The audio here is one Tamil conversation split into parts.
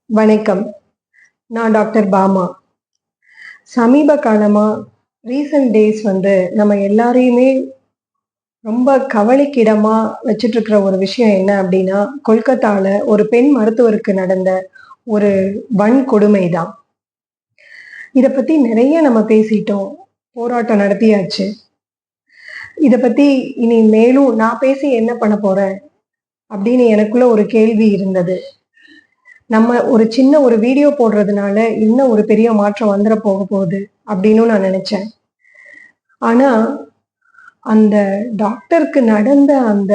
வணக்கம். நான் டாக்டர் பாமா. சமீப காலமா ரீசன்ட் டேஸ் நம்ம எல்லாரையுமே ரொம்ப கவலைக்கிடமா வச்சுட்டு இருக்கிற ஒரு விஷயம் என்ன அப்படின்னா, கொல்கத்தால ஒரு பெண் மருத்துவருக்கு நடந்த ஒரு வன்கொடுமை தான். இத பத்தி நிறைய நம்ம பேசிட்டோம். போராட்டம் நடத்தியாச்சு. இத பத்தி இனி மேலும் நான் பேசி என்ன பண்ண போறேன்? அப்படின்னு எனக்குள்ள ஒரு கேள்வி இருந்தது. நம்ம ஒரு சின்ன ஒரு வீடியோ போடுறதுனால இன்னும் ஒரு பெரிய மாற்றம் வந்துட போக போகுது அப்படின்னு நான் நினைச்சேன். ஆனா அந்த டாக்டருக்கு நடந்த அந்த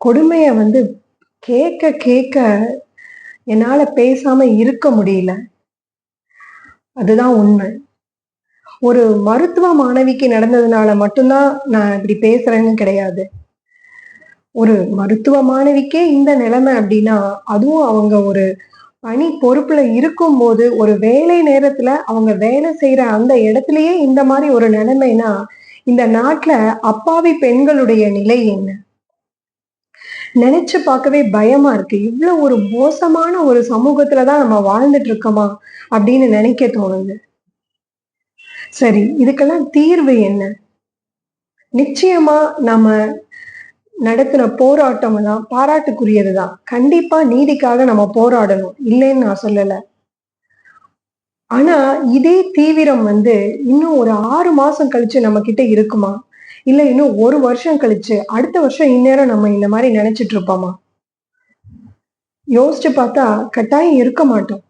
கொடுமைய கேட்க கேட்க என்னால பேசாம இருக்க முடியல. அதுதான் உண்மை. ஒரு மருத்துவ மாணவிக்கு நடந்ததுனால மட்டும்தான் நான் இப்படி பேசுறேன்னு கிடையாது. ஒரு மருத்துவ மாணவிக்கே இந்த நிலைமை அப்படின்னா, அதுவும் அவங்க ஒரு பணி பொறுப்புல இருக்கும்போது, ஒரு வேலை நேரத்துல அவங்க வேலை செய்யற அந்த இடத்திலேயே இந்த மாரி ஒரு நிலைமைனா, இந்த நாட்டுல அப்பாவி பெண்களுடைய நிலை என்ன? நினைச்சு பார்க்கவே பயமா இருக்கு. இவ்ளோ ஒரு மோசமான ஒரு சமூகத்துல தான் நம்ம வாழ்ந்துட்டு இருக்கோமா? அப்படின்னு நினைக்க தோணுது. சரி, இதுக்கெல்லாம் தீர்வு என்ன? நிச்சயமா நம்ம நடத்தின போராட்டம் எல்லாம் பாராட்டுக்குரியதுதான். கண்டிப்பா நீதிக்காக நம்ம போராடணும். இல்லைன்னு நான் சொல்லல. ஆனா, இதே தீவிரம் இன்னும் ஒரு 6 மாசம் கழிச்சு நம்ம கிட்ட இருக்குமா? இல்ல இன்னும் 1 வருஷம் கழிச்சு, அடுத்த வருஷம் இந்நேரம் நம்ம இந்த மாரி நெனச்சுட்டு இருப்போமா? யோசிச்சு பார்த்தா கட்டாயம் இருக்க மாட்டோம்.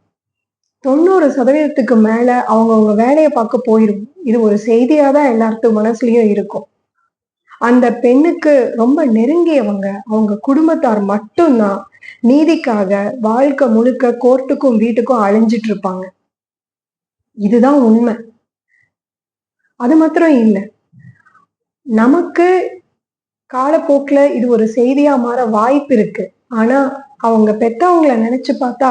90% மேல அவங்கவங்க வேலைய பார்க்க போயிரும். இது ஒரு செய்தியா தான் எல்லார்த்து மனசுலயும் இருக்கும். அந்த பெண்ணுக்கு ரொம்ப நெருங்கியவங்க, அவங்க குடும்பத்தார் மட்டும் தான் நீதிக்காக வாழ்க்கை முழுக்க கோர்ட்டுக்கும், வீட்டுக்கும் அலைஞ்சிட்டு இருப்பாங்க. இதுதான் உண்மை. அது மாத்திரம் இல்ல. நமக்கு காலப்போக்குல இது ஒரு செய்தியா மாற வாய்ப்பு இருக்கு. ஆனா, அவங்க பெத்தவங்கள நெனச்சு பார்த்தா,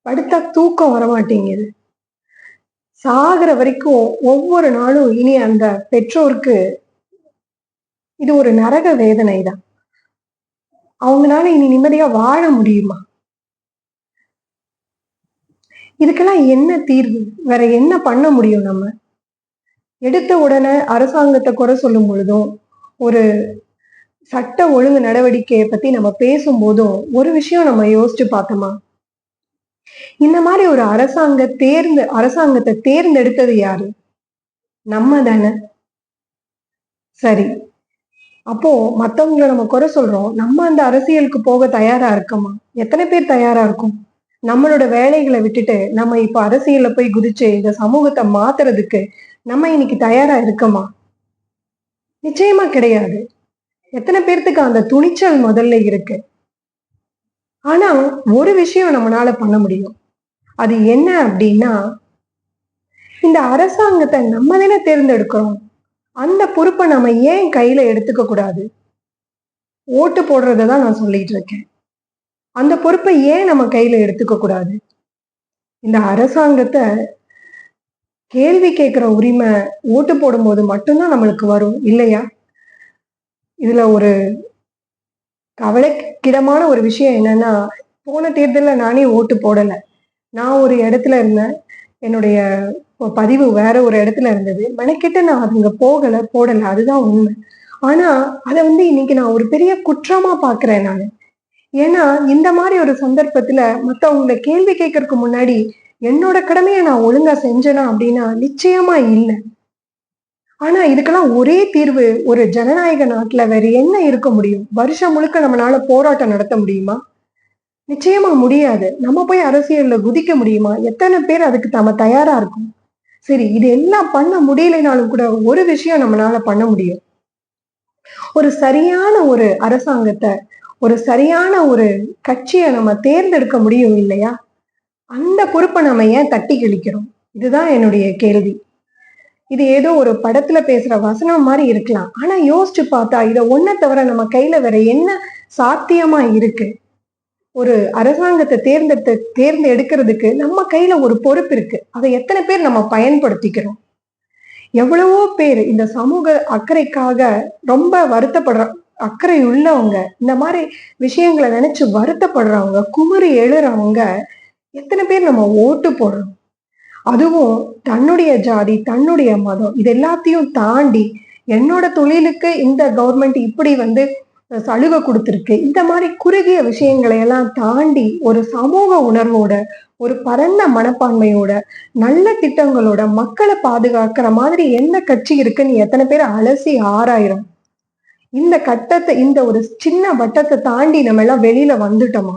படுத்தா தூக்கம் வரமாட்டேங்குது. சாகுற வரைக்கும் ஒவ்வொரு நாளும் இனி அந்த பெற்றோருக்கு இது ஒரு நரக வேதனை தான். அவங்கனால இனி நிம்மதியா வாழ முடியுமா? இதுக்கெல்லாம் என்ன தீர்வு? வேற என்ன பண்ண முடியும் நம்ம? எடுத்த உடனே அரசாங்கத்த குறை சொல்லும் பொழுதும், ஒரு சட்ட ஒழுங்கு நடவடிக்கைய பத்தி நம்ம பேசும்போதும், ஒரு விஷயம் நம்ம யோசிச்சு பார்த்தோமா? இந்த மாரி ஒரு அரசாங்கத்த தேர்ந்தெடுத்தது யாரு? நம்ம தான. சரி. அப்போ மத்தவங்கள நம்ம குறை சொல்றோம். நம்ம அந்த அரசியலுக்கு போக தயாரா இருக்கோமா? எத்தன பேர் தயாரா இருக்கோம்? நம்மளோட வேலைகள விட்டுட்டு, நம்ம இப்ப அரசியல்ல போய் குதிச்சு, இந்த சமூகத்த மாத்துறதுக்கு, நம்ம இன்னைக்கு தயாரா இருக்கோமா? நிச்சயமா கிடையாது. எத்தன பேர்த்துக்கு அந்த துணிச்சல் முதல்ல இருக்கு. ஆனா, ஒரு விஷயம் நம்மனால பண்ண முடியும். அது என்ன அப்டின்னா, இந்த அரசாங்கத்த நம்ம தானே தேர்ந்தெடுக்கிறோம். அந்த பொறுப்ப நம்ம ஏன் கையில எடுத்துக்க கூடாது? ஓட்டு போடுறத தான் நான் சொல்லிட்டு இருக்கேன். அந்த பொறுப்ப ஏன் நம்ம கையில எடுத்துக்க கூடாது? இந்த அரசாங்கத்த கேள்வி கேட்கிற உரிமை ஓட்டு போடும்போது மட்டும் தான் நம்மளுக்கு வரும் இல்லையா? இதுல ஒரு கவலைக்கிடமான ஒரு விஷயம் என்னன்னா, போன தேர்தல்ல நானே ஓட்டு போடல. நான் ஒரு இடத்துல இருந்தேன். என்னுடைய பதிவு வேற ஒரு இடத்துல இருந்தது. மெனக்கெட்டு நான் அங்க போடல. அதுதான் உண்மை. ஆனா, அத இன்னைக்கு நான் ஒரு பெரிய குற்றமா பார்க்கிறேன் நானு. ஏன்னா, இந்த மாரி ஒரு சந்தர்ப்பத்துல மத்தவங்கள கேள்வி கேட்கறதுக்கு முன்னாடி, என்னோட கடமைய நான் ஒழுங்கா செஞ்சேனா அப்படின்னா, நிச்சயமா இல்ல. ஆனா, இதுக்கெல்லாம் ஒரே தீர்வு ஒரு ஜனநாயக நாட்டுல வேற என்ன இருக்க முடியும்? வருஷம் முழுக்க நம்மனால போராட்டம் நடத்த முடியுமா? நிச்சயமா முடியாது. நம்ம போய் அரசியல்ல குதிக்க முடியுமா? எத்தன பேர் அதுக்கு நம்ம தயாரா இருக்கோம்? சரி, இது எல்லாம் பண்ண முடியலைனாலும் கூட ஒரு விஷயம் நம்மனால பண்ண முடியும். ஒரு சரியான ஒரு அரசாங்கத்த, ஒரு சரியான ஒரு கட்சிய நம்ம தேர்ந்தெடுக்க முடியும் இல்லையா? அந்த பொறுப்ப நம்ம ஏன் தட்டி கழிக்கிறோம்? இதுதான் என்னுடைய கேள்வி. இது ஏதோ ஒரு படத்துல பேசுற வசனம் மாரி இருக்கலாம். ஆனா யோசிச்சு பார்த்தா, இத ஒண்ண தவிர நம்ம கையில வேற என்ன சாத்தியமா இருக்கு? ஒரு அரசாங்கத்த தேர்ந்தெடுக்கிறதுக்கு நம்ம கையில ஒரு பொறுப்பு இருக்கு. அத எத்தன பேர் நம்ம பயன்படுத்திக்கிறோம்? எவ்வளவோ பேர் இந்த சமூக அக்கறைக்காக ரொம்ப வருத்தப்படுறோம். அக்கறை உள்ளவங்க, இந்த மாதிரி விஷயங்களை நினைச்சு வருத்தப்படுறவங்க, குமுறி எழுறவங்க எத்தனை பேர் நம்ம ஓட்டு போடுறோம். அதுவும் தன்னுடைய ஜாதி, தன்னுடைய மதம் இது எல்லாத்தையும் தாண்டி என்னோட தொழிலுக்கு இந்த கவர்மெண்ட் இப்படி சலுகை கொடுத்துருக்கு. இந்த மாதிரி குறுகிய விஷயங்களை எல்லாம் தாண்டி ஒரு சமூக உணர்வோட, ஒரு பரந்த மனப்பான்மையோட, நல்ல திட்டங்களோட மக்களை பாதுகாக்கிற மாதிரி எந்த கட்சி இருக்குன்னு எத்தனை பேர் அலசி ஆராயிரும். இந்த கட்டத்தை, இந்த ஒரு சின்ன வட்டத்தை தாண்டி நம்ம எல்லாம் வெளியில வந்துட்டோமா?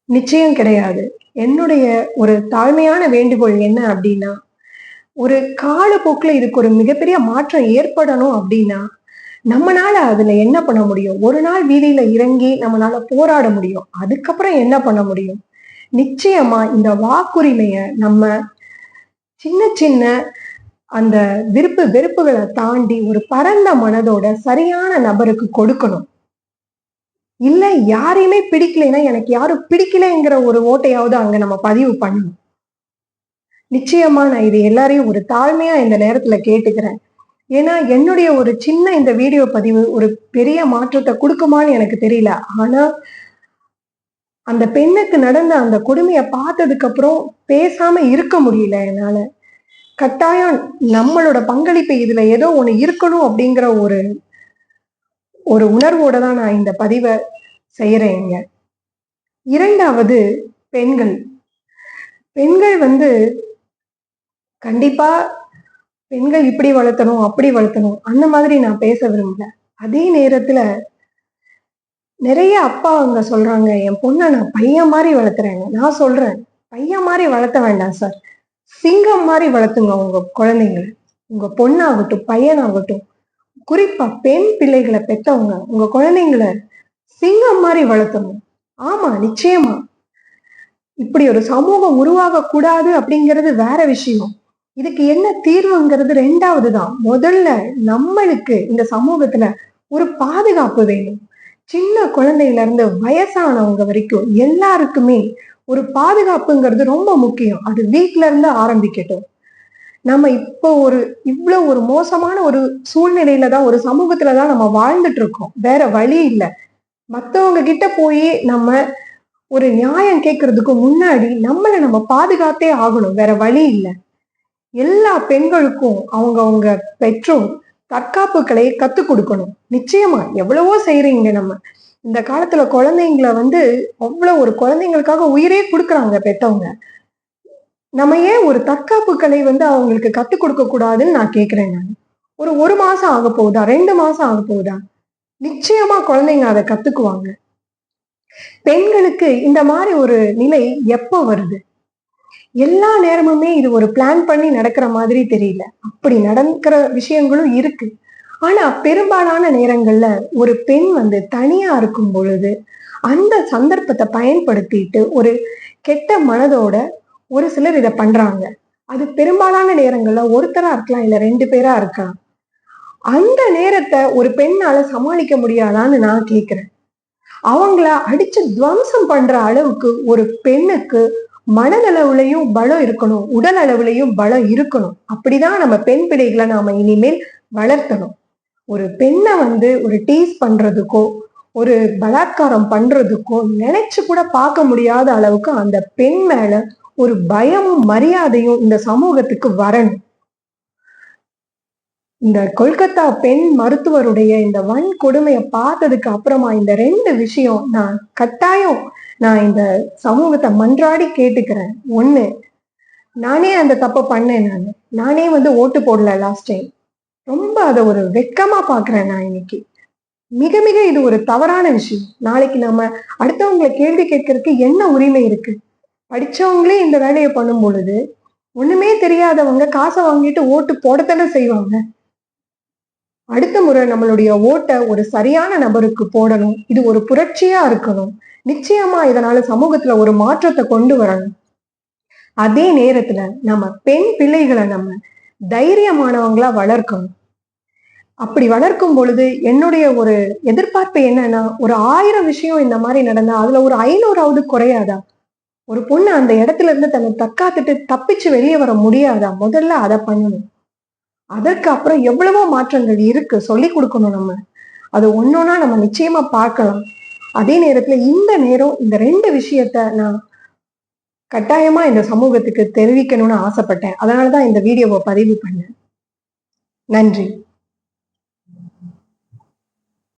நிச்சயம் கிடையாது. என்னுடைய ஒரு தாழ்மையான வேண்டுகோள் என்ன அப்படின்னா, ஒரு காலப்போக்குல இதுக்கு ஒரு மிகப்பெரிய மாற்றம் ஏற்படணும் அப்படின்னா, நம்மனால அதுல என்ன பண்ண முடியும்? ஒரு நாள் வீதியில இறங்கி நம்மனால போராட முடியும். அதுக்கப்புறம் என்ன பண்ண முடியும்? நிச்சயமா இந்த வாக்குரிமைய நம்ம சின்ன சின்ன அந்த விருப்பு வெறுப்புகளை தாண்டி ஒரு பரந்த மனதோட சரியான நபருக்கு கொடுக்கணும். இல்ல யாரையுமே பிடிக்கலைன்னா, எனக்கு யாரும் பிடிக்கலைங்கிற ஒரு ஓட்டையாவது அங்க நம்ம பதிவு பண்ணணும். நிச்சயமா நான் இது எல்லாரையும் ஒரு தாழ்மையா இந்த நேரத்துல கேட்டுக்கிறேன். ஏன்னா என்னுடைய ஒரு சின்ன இந்த வீடியோ பதிவு ஒரு பெரிய மாற்றத்தை கொடுக்குமான்னு எனக்கு தெரியல. ஆனா அந்த பெண்ணுக்கு நடந்த அந்த கொடுமையை பார்த்ததுக்கு அப்புறம் பேசாம இருக்க முடியல என்னால. கட்டாயம் நம்மளோட பங்களிப்பு இதுல ஏதோ ஒண்ணு இருக்கணும் அப்படிங்கிற ஒரு ஒரு உணர்வோட தான் நான் இந்த பதிவை செய்யறேங்க. இரண்டாவது, பெண்கள். பெண்கள் கண்டிப்பா பெண்கள் இப்படி வளர்த்தணும், அப்படி வளர்த்தணும் அந்த மாதிரி நான் பேச விரும்பல. அதே நேரத்துல நிறைய அப்பா அவங்க சொல்றாங்க, என் பொண்ணை நான் பையன் மாதிரி வளர்த்துறேங்க. நான் சொல்றேன், பையன் மாதிரி வளர்த்த வேண்டாம் சார். சிங்கம் மாதிரி வளர்த்துங்க உங்க குழந்தைங்களை. உங்க பொண்ணாகட்டும், பையனாகட்டும், குறிப்பா பெண் பிள்ளைகளை பெற்றவங்க உங்க குழந்தைங்களை சிங்கம் மாதிரி வளர்த்தணும். ஆமா, நிச்சயமா இப்படி ஒரு சமூகம் உருவாக கூடாது அப்படிங்கிறது வேற விஷயம். இதுக்கு என்ன தீர்வுங்கிறது ரெண்டாவது தான். முதல்ல நம்மளுக்கு இந்த சமூகத்துல ஒரு பாதுகாப்பு வேணும். சின்ன குழந்தையில இருந்து வயசானவங்க வரைக்கும் எல்லாருக்குமே ஒரு பாதுகாப்புங்கிறது ரொம்ப முக்கியம். அது வீட்டுல இருந்து ஆரம்பிக்கட்டும். நம்ம இப்போ இவ்வளவு ஒரு மோசமான ஒரு சூழ்நிலையில தான், ஒரு சமூகத்துலதான் நம்ம வாழ்ந்துட்டு இருக்கோம். வேற வழி இல்லை. மத்தவங்க கிட்ட போய் நம்ம ஒரு நியாயம் கேட்கறதுக்கு முன்னாடி நம்மளை நம்ம பாதுகாத்தே ஆகணும். வேற வழி இல்லை. எல்லா பெண்களுக்கும் அவங்க பெற்றோர் தற்காப்பு கலையை கத்துக் கொடுக்கணும். நிச்சயமா எவ்வளவோ செய்யறீங்க. நம்ம இந்த காலத்துல குழந்தைங்களை அவ்வளவு ஒரு குழந்தைங்களுக்காக உயிரே கொடுக்குறாங்க பெற்றவங்க. நம்ம ஏன் ஒரு தற்காப்பு கலை அவங்களுக்கு கத்துக் கொடுக்க கூடாதுன்னு நான் கேட்கிறேன். நான் ஒரு மாசம் ஆக போகுதா, 2 மாசம் ஆக போகுதா? நிச்சயமா குழந்தைங்க அதை கத்துக்குவாங்க. பெண்களுக்கு இந்த மாதிரி ஒரு நிலை எப்ப வருது? எல்லா நேரமுமே இது ஒரு பிளான் பண்ணி நடக்கிற மாதிரி தெரியல. அப்படி நடக்கிற விஷயங்களும் இருக்கு. ஆனா பெரும்பாலான நேரங்கள்ல ஒரு பெண் தனியா இருக்கும் பொழுது அந்த சந்தர்ப்பத்தை பயன்படுத்திட்டு ஒரு கெட்ட மனதோட ஒரு சிலர் இதை பண்றாங்க. அது பெரும்பாலான நேரங்கள்ல ஒருத்தரா இருக்கலாம், இல்ல 2 பேரா இருக்கலாம். அந்த நேரத்தை ஒரு பெண்ணால சமாளிக்க முடியாதான்னு நான் கேக்குறேன். அவங்கள அடிச்சு துவம்சம் பண்ற அளவுக்கு ஒரு பெண்ணுக்கு மனதளவுலையும் பலம் இருக்கணும், உடல் அளவுலையும் பலம் இருக்கணும். அப்படிதான் நம்ம பெண் பிள்ளைகளை நாம இனிமேல் வளர்த்தணும். ஒரு பெண்ணை ஒரு டீஸ் பண்றதுக்கோ, ஒரு பலாத்காரம் பண்றதுக்கோ நினைச்சு கூட பார்க்க முடியாத அளவுக்கு அந்த பெண் மேல ஒரு பயமும் மரியாதையும் இந்த சமூகத்துக்கு வரணும். இந்த கொல்கத்தா பெண் மருத்துவருடைய இந்த வன்கொடுமையை பார்த்ததுக்கு அப்புறமா இந்த 2 விஷயம் நான் இந்த சமூகத்தை மன்றாடி கேட்டுக்கிறேன். ஒண்ணு, நானே அந்த தப்பை பண்ணேன். நானே ஓட்டு போடல லாஸ்ட் டைம். ரொம்ப அதை ஒரு வெட்கமா பாக்குறேன் நான் இன்னைக்கு. மிக மிக இது ஒரு தவறான விஷயம். நாளைக்கு நம்ம அடுத்தவங்களை கேள்வி கேட்கறதுக்கு என்ன உரிமை இருக்கு? படிச்சவங்களே இந்த வேலையை பண்ணும் பொழுது ஒண்ணுமே தெரியாதவங்க காசை வாங்கிட்டு ஓட்டு போடத்தானே செய்வாங்க. அடுத்த முறை நம்மளுடைய ஓட்டை ஒரு சரியான நபருக்கு போடணும். இது ஒரு புரட்சியா இருக்கணும். நிச்சயமா இதனால சமூகத்துல ஒரு மாற்றத்தை கொண்டு வரணும். அதே நேரத்துல நம்ம பெண் பிள்ளைகளை நம்ம தைரியமானவங்களா வளர்க்கணும். அப்படி வளர்க்கும் பொழுது என்னுடைய ஒரு எதிர்பார்ப்பு என்னன்னா, ஒரு 1000 விஷயம் இந்த மாதிரி நடந்தா அதுல ஒரு 500ஆவது குறையாதா? ஒரு பொண்ணு அந்த இடத்துல இருந்து தன்னை தற்காத்துட்டு தப்பிச்சு வெளியே வர முடியாதா? முதல்ல அதை பண்ணணும். அதற்கு அப்புறம் எவ்வளவோ மாற்றங்கள் இருக்கு, சொல்லி கொடுக்கணும் நம்ம. அது ஒன்னொன்னா நம்ம நிச்சயமா பார்க்கலாம். அதே நேரத்துல இந்த நேரம் இந்த 2 விஷயத்த நான் கட்டாயமா இந்த சமூகத்துக்கு தெரிவிக்கணும்னு ஆசைப்பட்டேன். அதனால தான் இந்த வீடியோவ பதிவு பண்ணேன். நன்றி.